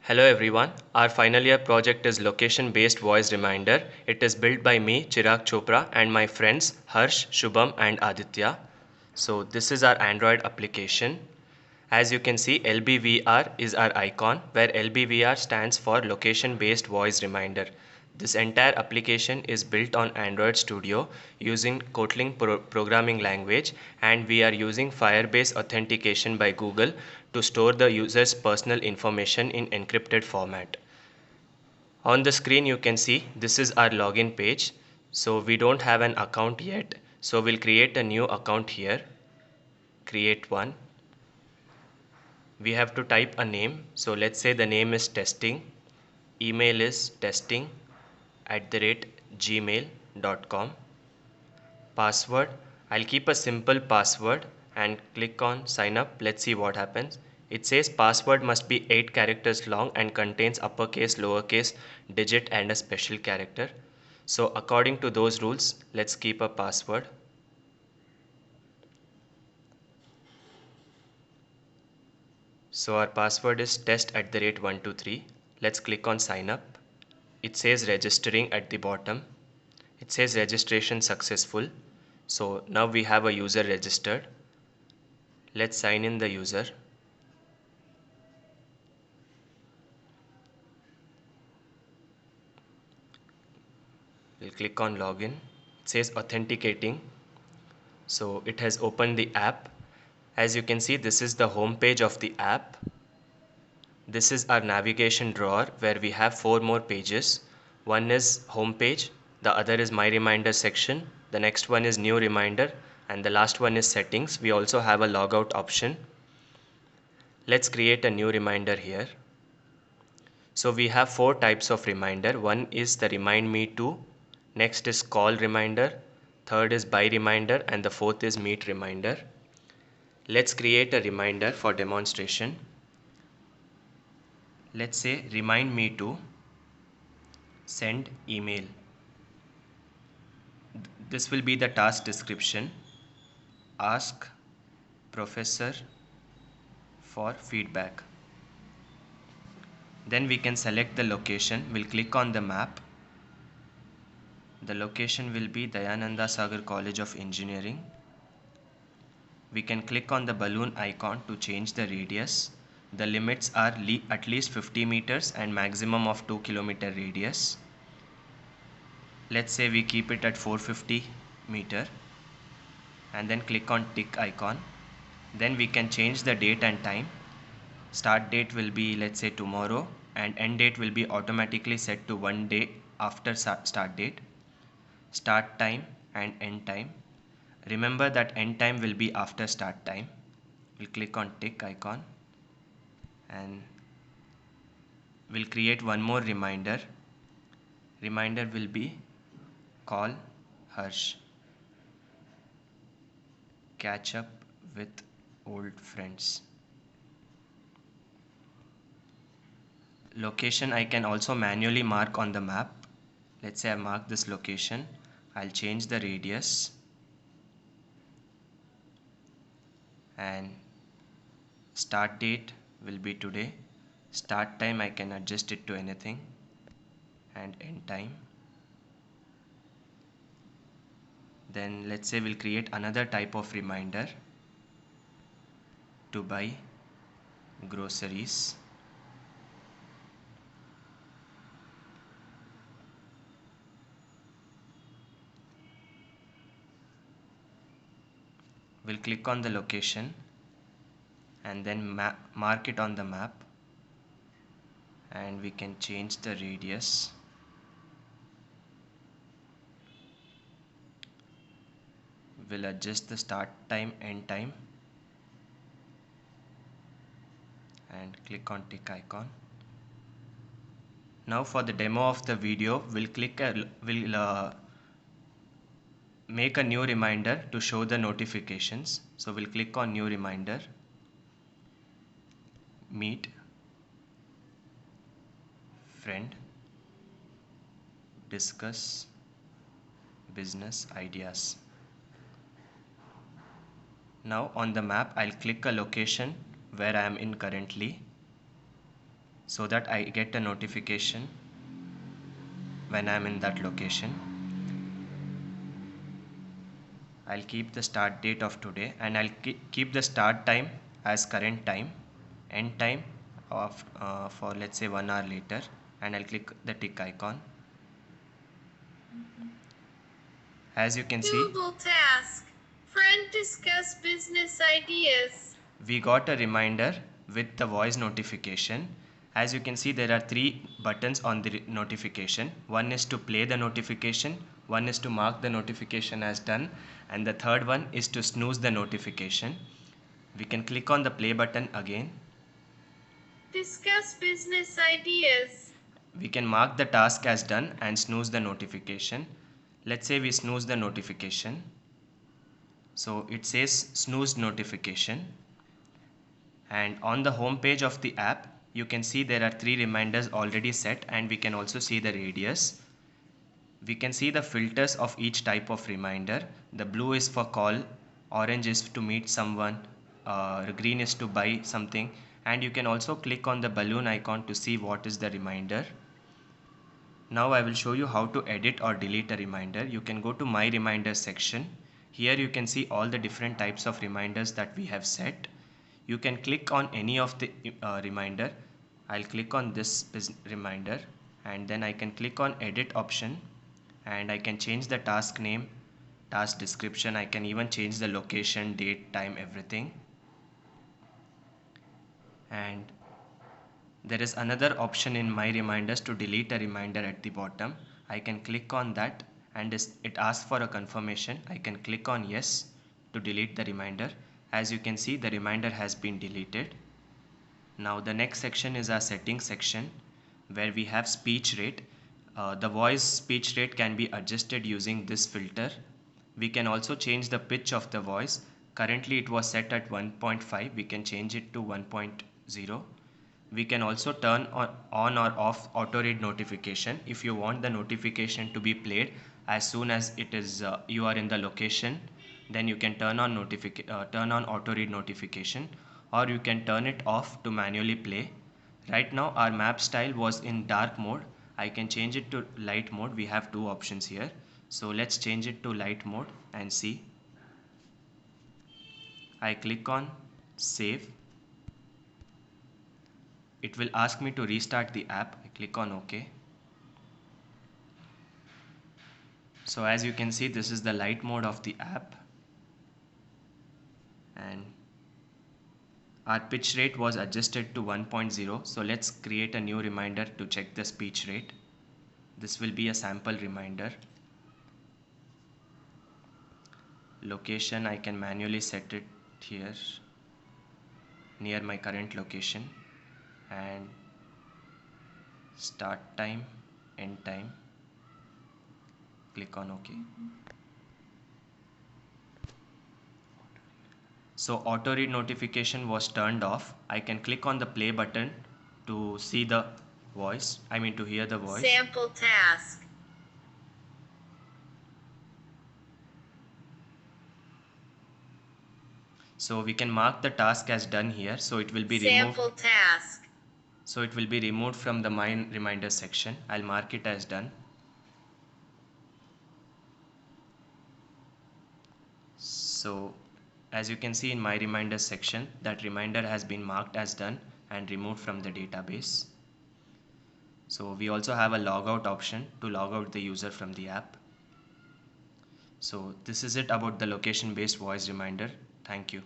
Hello everyone. Our final year project is location based voice reminder. It is built by me, Chirag Chopra, and my friends Harsh, Shubham, and Aditya. So, this is our Android application. As you can see, LBVR is our icon, where LBVR stands for location based voice reminder. This entire application is built on Android Studio using Kotlin programming language, and we are using Firebase authentication by Google to store the user's personal information in encrypted format. On the screen you can see this is our login page. So we don't have an account yet. So we'll create a new account here. Create one. We have to type a name. So let's say the name is testing. Email is testing@gmail.com. Password, I'll keep a simple password and click on sign up. Let's see what happens. It says password must be 8 characters long and contains uppercase, lowercase, digit and a special character. So according to those rules, let's keep a password. So our password is test@123. Let's click on sign up. It says registering at the bottom. It says registration successful. So now we have a user registered. Let's sign in the user. We'll click on login. It says authenticating. So it has opened the app. As you can see, this is the home page of the app. This is our navigation drawer where we have 4 more pages. One is home page, the other is my reminder section, the next one is new reminder, and the last one is settings. We also have a logout option. Let's create a new reminder here. So we have 4 types of reminder. One is the remind me to, next is call reminder, third is by reminder, and the fourth is meet reminder. Let's create a reminder for demonstration. Let's say remind me to send email. This will be the task description. Ask professor for feedback. Then we can select the location. We'll click on the map. The location will be Dayananda Sagar College of Engineering. We can click on the balloon icon to change the radius. The limits are at least 50 meters and maximum of 2 kilometer radius. Let's say we keep it at 450 meter and then click on tick icon. Then we can change the date and time. Start date will be, let's say, tomorrow, and end date will be automatically set to 1 day after start date. Start time and end time. Remember that end time will be after start time. We'll click on tick icon and we'll create one more reminder. Reminder will be call Harsh. Catch up with old friends. Location I can also manually mark on the map. Let's say I mark this location. I'll change the radius and start date will be today. Start time I can adjust it to anything, and end time. Then let's say we'll create another type of reminder to buy groceries. We'll click on the location and then mark it on the map, and we can change the radius. We'll adjust the start time, end time, and click on tick icon. Now for the demo of the video, we'll make a new reminder to show the notifications. So we'll click on new reminder, meet friend, discuss business ideas. Now on the map, I'll click a location where I am in currently. so that I get a notification when I'm in that location. I'll keep the start date of today, and I'll keep the start time as current time, end time of for let's say 1 hour later, and I'll click the tick icon. As you can see, Google Task. Friend discuss business ideas. we got a reminder with the voice notification. As you can see, there are 3 buttons on the notification. One is to play the notification, one is to mark the notification as done, and the third one is to snooze the notification. We can click on the play button again. Discuss business ideas. We can mark the task as done and snooze the notification. Let's say we snooze the notification. So it says snooze notification. And on the home page of the app, you can see there are 3 reminders already set, and we can also see the radius. We can see the filters of each type of reminder. The blue is for call, orange is to meet someone, green is to buy something, and you can also click on the balloon icon to see what is the reminder. Now I will show you how to edit or delete a reminder. You can go to My Reminders section. Here you can see all the different types of reminders that we have set. You can click on any of the reminder. I'll click on this reminder, and then I can click on edit option, and I can change the task name, task description. I can even change the location, date, time, everything. And there is another option in My Reminders to delete a reminder at the bottom. I can click on that, and it asks for a confirmation. I can click on yes to delete the reminder. As you can see, the reminder has been deleted. Now the next section is our settings section, where we have speech rate. The voice speech rate can be adjusted using this filter. We can also change the pitch of the voice. Currently it was set at 1.5. We can change it to 1.0. We can also turn on or off auto read notification. If you want the notification to be played as soon as it is you are in the location, then you can turn on auto read notification, or you can turn it off to manually play. Right now our map style was in dark mode. I can change it to light mode. We have 2 options here, so let's change it to light mode and see. I click on save. It will ask me to restart the app. I click on OK. So as you can see, this is the light mode of the app, and our pitch rate was adjusted to 1.0. So let's create a new reminder to check the speech rate. This will be a sample reminder. Location, I can manually set it here near my current location, and start time, end time. Click on OK. So auto read notification was turned off. I can click on the play button to see the voice, to hear the voice. Sample task. So we can mark the task as done here, so it will be Sample removed. task. So it will be removed from the My Reminders section. I'll mark it as done. So as you can see in My Reminders section, that reminder has been marked as done and removed from the database. So we also have a logout option to log out the user from the app. So this is it about the location based voice reminder. Thank you.